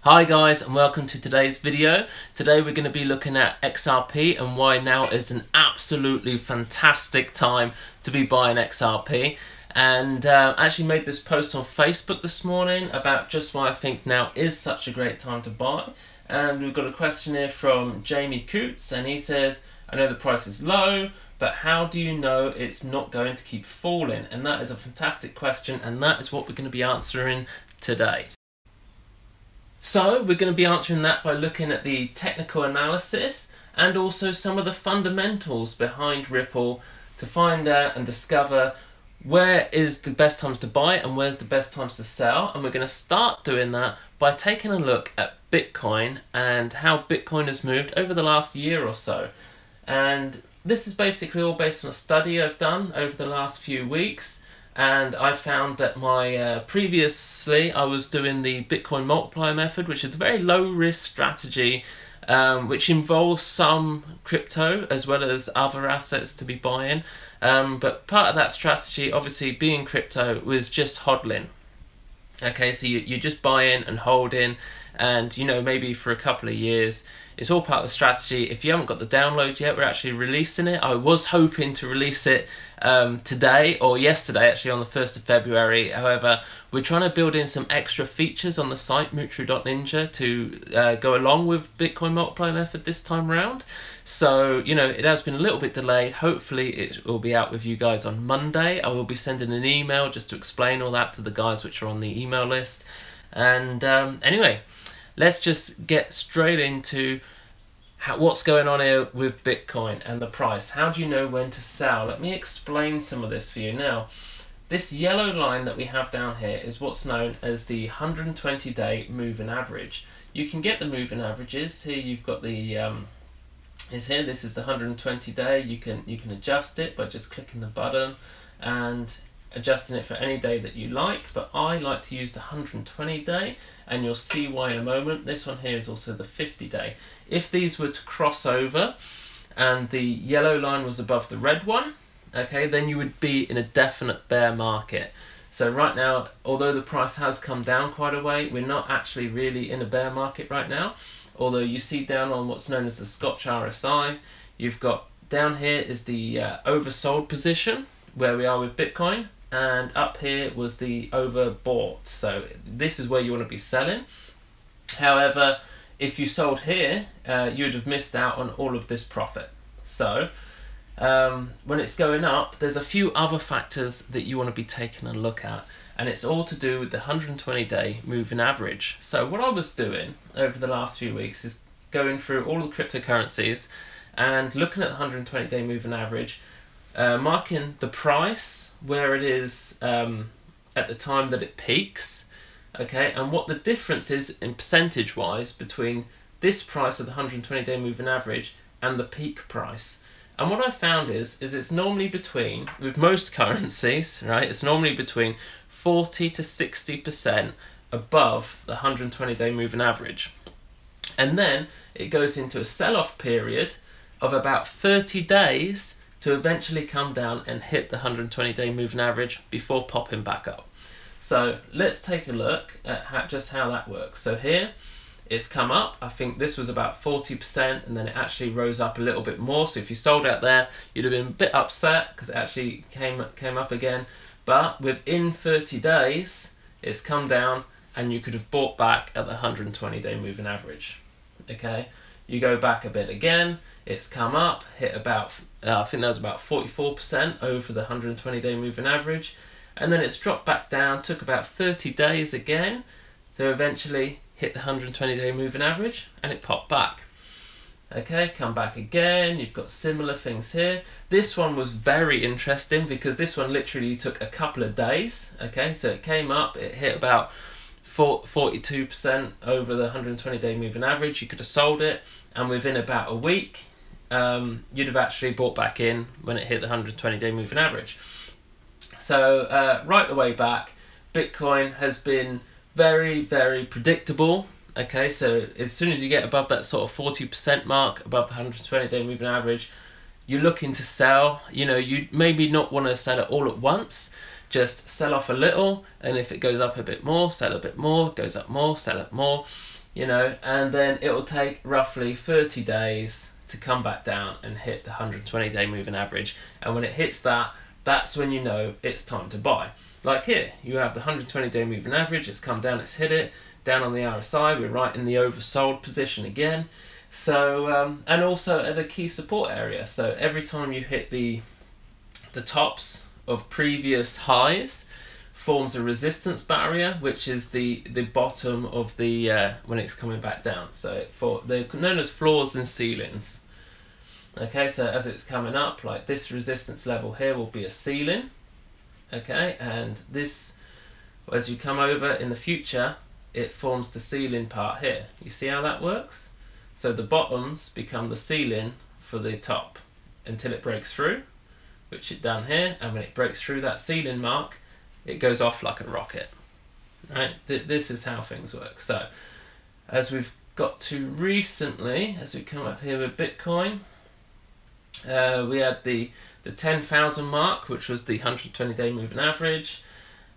Hi guys, and welcome to today's video. Today we're going to be looking at XRP and why now is an absolutely fantastic time to be buying XRP. And actually made this post on Facebook this morning about just why I think now is such a great time to buy. And we've got a question here from Jamie Coots, and he says, I know the price is low, but how do you know it's not going to keep falling? And that is a fantastic question, and that is what we're going to be answering today. So we're going to be answering that by looking at the technical analysis and also some of the fundamentals behind Ripple to find out and discover where is the best times to buy and where's the best times to sell. And we're going to start doing that by taking a look at Bitcoin and how Bitcoin has moved over the last year or so. And this is basically all based on a study I've done over the last few weeks. And I found that previously I was doing the Bitcoin multiplier method, which is a very low risk strategy, which involves some crypto as well as other assets to be buying. But part of that strategy, obviously being crypto, was just hodling. Okay, so you just buy in and hold in, and maybe for a couple of years. It's all part of the strategy. If you haven't got the download yet, we're actually releasing it. I was hoping to release it today or yesterday, actually on the 1st of February. However, we're trying to build in some extra features on the site Moocharoo.ninja to go along with Bitcoin multiplier method this time around. So, it has been a little bit delayed. Hopefully it will be out with you guys on Monday. I will be sending an email just to explain all that to the guys which are on the email list. And anyway, let's just get straight into what's going on here with Bitcoin and the price. How do you know when to sell? Let me explain some of this for you. Now, this yellow line that we have down here is what's known as the 120-day moving average. You can get the moving averages. Here you've got the this is the 120-day. You can adjust it by just clicking the button and adjusting it for any day that you like, but I like to use the 120-day, and you'll see why in a moment. This one here is also the 50-day. If these were to cross over and the yellow line was above the red one, okay, then you would be in a definite bear market. So right now, although the price has come down quite a way, we're not actually really in a bear market right now. Although you see down on what's known as the Scotch RSI, you've got down here is the oversold position where we are with Bitcoin, and up here was the overbought. So this is where you want to be selling. However, if you sold here, you'd have missed out on all of this profit. So when it's going up, there's a few other factors that you want to be taking a look at, and it's all to do with the 120-day moving average. So what I was doing over the last few weeks is going through all the cryptocurrencies and looking at the 120-day moving average, marking the price where it is at the time that it peaks, okay, and what the difference is in percentage wise between this price of the 120-day moving average and the peak price. And what I found is it's normally between, with most currencies, right, it's normally between 40 to 60% above the 120-day moving average. And then it goes into a sell-off period of about 30 days to eventually come down and hit the 120-day moving average before popping back up. So let's take a look at just how that works. So here it's come up. I think this was about 40%, and then it actually rose up a little bit more. So if you sold out there, you'd have been a bit upset because it actually came up again. But within 30 days, it's come down, and you could have bought back at the 120-day moving average. Okay, you go back a bit again. It's come up, hit about, I think that was about 44% over the 120-day moving average. And then it's dropped back down, took about 30 days again to eventually hit the 120-day moving average, and it popped back. Okay, come back again, you've got similar things here. This one was very interesting because this one literally took a couple of days. Okay, so it came up, it hit about 42% over the 120-day moving average. You could have sold it, and within about a week, you'd have actually bought back in when it hit the 120-day moving average. So right the way back, Bitcoin has been very, very predictable. Okay, so as soon as you get above that sort of 40% mark, above the 120-day moving average, you're looking to sell. You maybe not want to sell it all at once. Just sell off a little, and if it goes up a bit more, sell a bit more, goes up more, sell it more. you know, and then it will take roughly 30 days to come back down and hit the 120-day moving average. And when it hits that, that's when you know it's time to buy. Like here, you have the 120-day moving average, it's come down, it's hit it, down on the RSI, we're right in the oversold position again. So, and also at a key support area. So every time you hit the tops of previous highs, forms a resistance barrier, which is the bottom of the when it's coming back down. So they're known as floors and ceilings. Okay, so as it's coming up, like this resistance level here will be a ceiling. Okay, and this, as you come over in the future, it forms the ceiling part here. You see how that works? So the bottoms become the ceiling for the top until it breaks through, which it done here, and when it breaks through that ceiling mark, it goes off like a rocket. Right? This is how things work. So as we've got to recently, as we come up here with Bitcoin, we had the 10,000 mark, which was the 120-day moving average,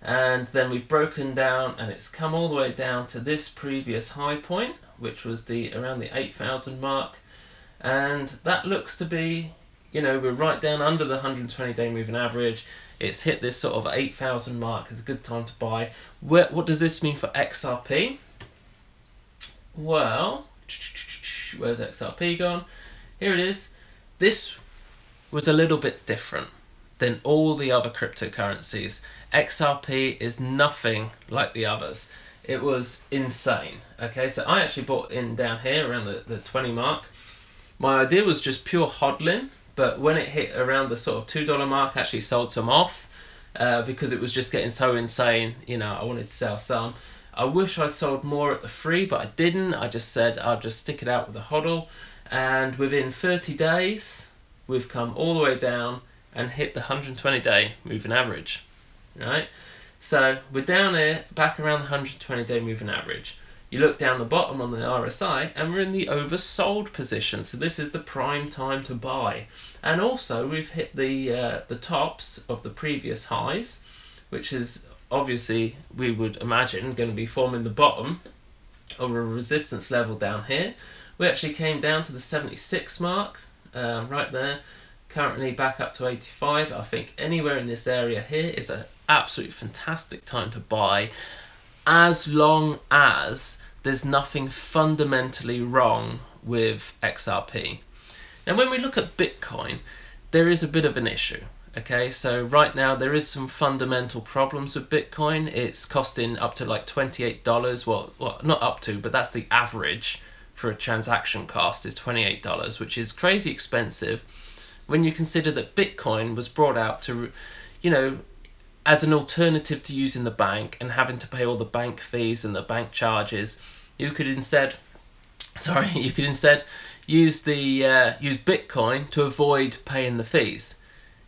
and then we've broken down and it's come all the way down to this previous high point, which was around the 8,000 mark, and that looks to be, you know, we're right down under the 120-day moving average. It's hit this sort of 8,000 mark. It's a good time to buy. What does this mean for XRP? Well, where's XRP gone? Here it is. This was a little bit different than all the other cryptocurrencies. XRP is nothing like the others. It was insane. Okay, so I actually bought in down here around the 20 mark. My idea was just pure hodling, but when it hit around the sort of $2 mark, I actually sold some off because it was just getting so insane. You know, I wanted to sell some. I wish I sold more at the free, but I didn't. I just said I'll just stick it out with a hodl, and within 30 days, we've come all the way down and hit the 120-day moving average. Right? So we're down here, back around the 120-day moving average. You look down the bottom on the RSI and we're in the oversold position. So this is the prime time to buy. And also we've hit the tops of the previous highs, which is obviously, we would imagine, going to be forming the bottom of a resistance level down here. We actually came down to the 76 mark, right there. Currently back up to 85. I think anywhere in this area here is an absolutely fantastic time to buy, as long as there's nothing fundamentally wrong with XRP. Now when we look at Bitcoin, there is a bit of an issue. Okay, so right now there is some fundamental problems with Bitcoin. It's costing up to like $28. Well, not up to, but that's the average for a transaction cost is $28, which is crazy expensive when you consider that Bitcoin was brought out to, you know, as an alternative to using the bank and having to pay all the bank fees and the bank charges. You could instead, use Bitcoin to avoid paying the fees.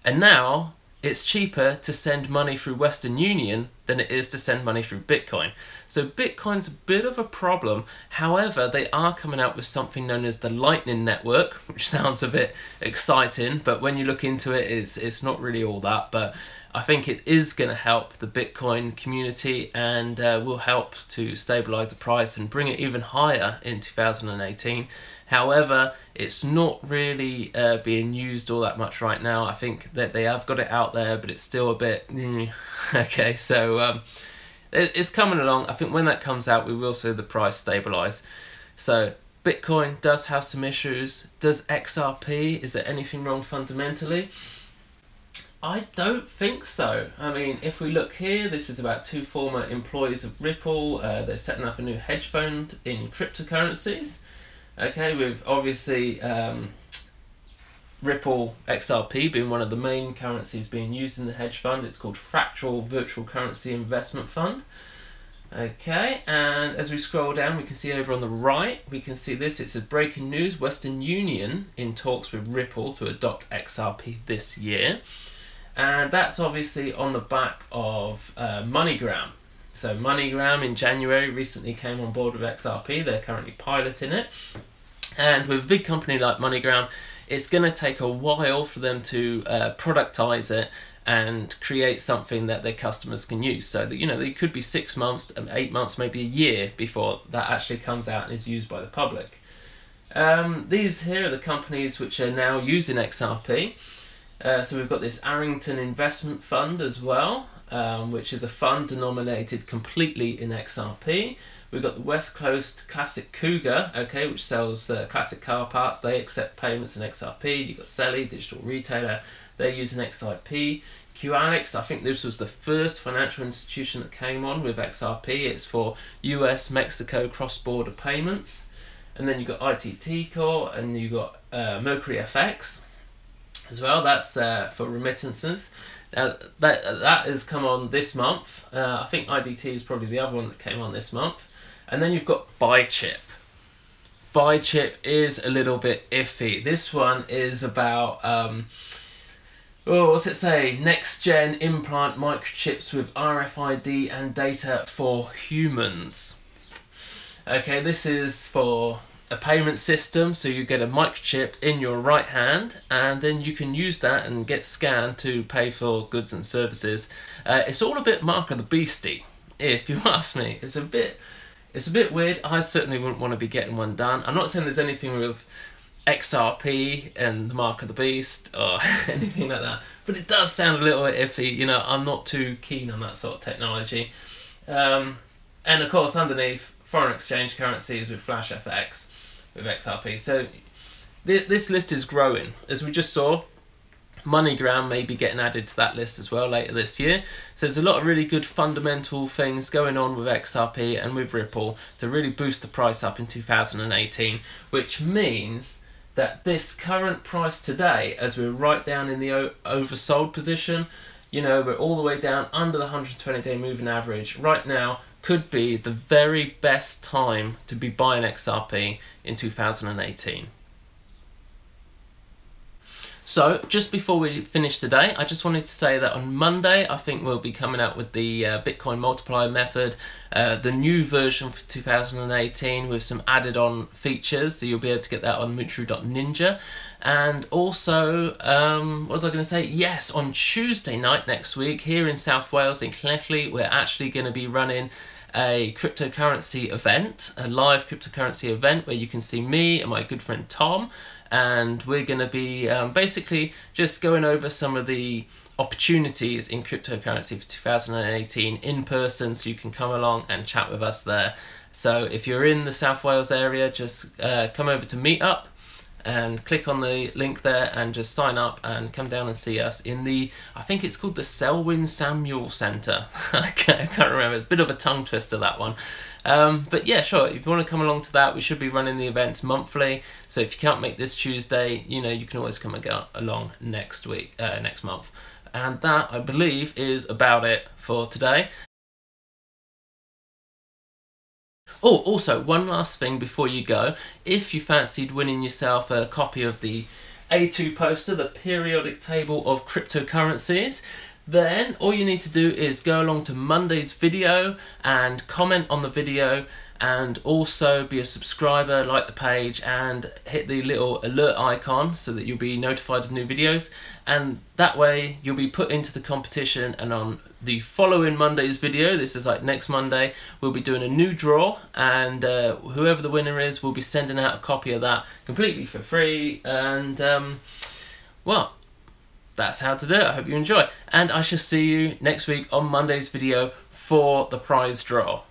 And now it's cheaper to send money through Western Union than it is to send money through Bitcoin. So Bitcoin's a bit of a problem. However, they are coming out with something known as the Lightning Network, which sounds a bit exciting, but when you look into it, it's not really all that. But I think it is going to help the Bitcoin community and will help to stabilize the price and bring it even higher in 2018. However, it's not really being used all that much right now. I think that they have got it out there, but it's still a bit okay. So it's coming along. I think when that comes out, we will see the price stabilize. So Bitcoin does have some issues. Does XRP? Is there anything wrong fundamentally? I don't think so. I mean, if we look here, this is about two former employees of Ripple. They're setting up a new hedge fund in cryptocurrencies. Okay, with obviously Ripple XRP being one of the main currencies being used in the hedge fund. It's called Fractal Virtual Currency Investment Fund. Okay, and as we scroll down, we can see over on the right, we can see this. It's a breaking news. Western Union in talks with Ripple to adopt XRP this year. And that's obviously on the back of MoneyGram. So MoneyGram in January recently came on board with XRP. They're currently piloting it. And with a big company like MoneyGram, it's going to take a while for them to productize it and create something that their customers can use. So that, you know, they could be 6 months, 8 months, maybe a year before that actually comes out and is used by the public. These here are the companies which are now using XRP. So we've got this Arrington Investment Fund as well, which is a fund denominated completely in XRP. We've got the West Coast Classic Cougar, okay, which sells classic car parts. They accept payments in XRP. You've got Selly, digital retailer. They're using XRP. QAlex, I think this was the first financial institution that came on with XRP. It's for US, Mexico cross-border payments. And then you've got ITT Core, and you've got Mercury FX as well. That's for remittances. That has come on this month. I think IDT is probably the other one that came on this month. And then you've got BuyChip. BuyChip is a little bit iffy. This one is about, what's it say? Next gen implant microchips with RFID and data for humans. Okay, this is for a payment system, so you get a microchip in your right hand, and then you can use that and get scanned to pay for goods and services. It's all a bit Mark of the Beastie, if you ask me. It's a bit weird. I certainly wouldn't want to be getting one done. I'm not saying there's anything with XRP and the Mark of the Beast or anything like that, but it does sound a little bit iffy. You know, I'm not too keen on that sort of technology. And of course, underneath, foreign exchange currencies with Flash FX with XRP. So this list is growing. As we just saw, MoneyGram may be getting added to that list as well later this year. So there's a lot of really good fundamental things going on with XRP and with Ripple to really boost the price up in 2018, which means that this current price today, as we're right down in the oversold position, you know, we're all the way down under the 120-day moving average right now, could be the very best time to be buying XRP in 2018. So, just before we finish today, I just wanted to say that on Monday, I think we'll be coming out with the Bitcoin multiplier method, the new version for 2018 with some added on features, so you'll be able to get that on Moocharoo.ninja. And also, what was I going to say? Yes, on Tuesday night next week, here in South Wales, in Cleckley, we're actually going to be running a cryptocurrency event, a live cryptocurrency event where you can see me and my good friend Tom, and we're going to be basically just going over some of the opportunities in cryptocurrency for 2018 in person, so you can come along and chat with us there. So if you're in the South Wales area, just come over to Meetup and click on the link there and just sign up and come down and see us in the, I think it's called the Selwyn Samuel Centre. I can't remember, it's a bit of a tongue twister, that one. But yeah, sure, if you want to come along to that, we should be running the events monthly, so if you can't make this Tuesday, you know, you can always come and go along next week, next month. And that, I believe, is about it for today. Oh, also, one last thing before you go. If you fancied winning yourself a copy of the A2 poster, the periodic table of cryptocurrencies, then all you need to do is go along to Monday's video and comment on the video, and also be a subscriber, like the page, and hit the little alert icon so that you'll be notified of new videos, and that way you'll be put into the competition. And on the following Monday's video, this is like next Monday, we'll be doing a new draw, and whoever the winner is, we'll be sending out a copy of that completely for free. And well, that's how to do it. I hope you enjoy, and I shall see you next week on Monday's video for the prize draw.